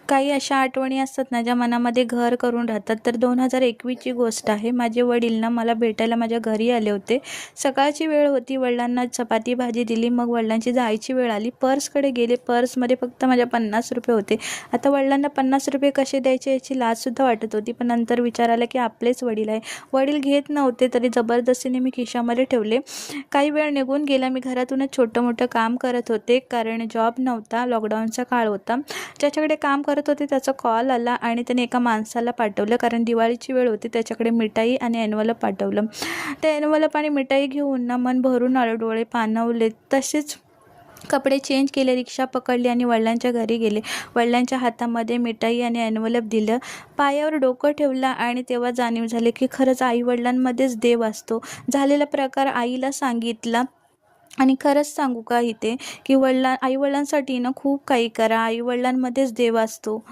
काही अशा आठवणी असतात ना, ज्या मनामध्ये घर करून राहतात. तर 2021ची गोष्ट आहे. माझे वडील ना मला भेटायला माझ्या घरी आले होते. सकाळची वेळ होती. वडिलांना चपाती भाजी दिली. मग वडिलांची जायची वेळ आली. पर्सकडे गेले. पर्समध्ये फक्त माझ्या ₹50 होते. आता वडिलांना ₹50 कसे द्यायचे याची लाजसुद्धा वाटत होती. पण नंतर विचार आला की आपलेच वडील आहे. वडील घेत नव्हते तरी जबरदस्तीने मी खिशामध्ये ठेवले. काही वेळ निघून गेला. मी घरातूनच छोटं-मोठं काम करत होते, कारण जॉब नव्हता. लॉकडाऊनचा काळ होता. ज्याच्याकडे काम करत होते त्याचा कॉल आला आणि त्याने एका माणसाला पाठवलं, कारण दिवाळीची वेळ होती. त्याच्याकडे मिठाई आणि एन्व्हलप पाठवलं. ते एन्व्हलप आणि मिठाई घेऊन ना मन भरून आलं. डोळे पाणावले. तसेच कपडे चेंज केले, रिक्षा पकडली आणि वडिलांच्या घरी गेले. वडिलांच्या हातामध्ये मिठाई आणि एन्व्हलप दिलं. पायावर डोकं ठेवलं आणि तेव्हा जाणीव झाली की खरंच आई-वडिलांमध्येच देव असतो. झालेला प्रकार आईला सांगितला. आणि खरंच सांगू का इथे, की आई-वडिलांसाठी ना खूप काही करा. आई-वडिलांमध्येच देव असतो.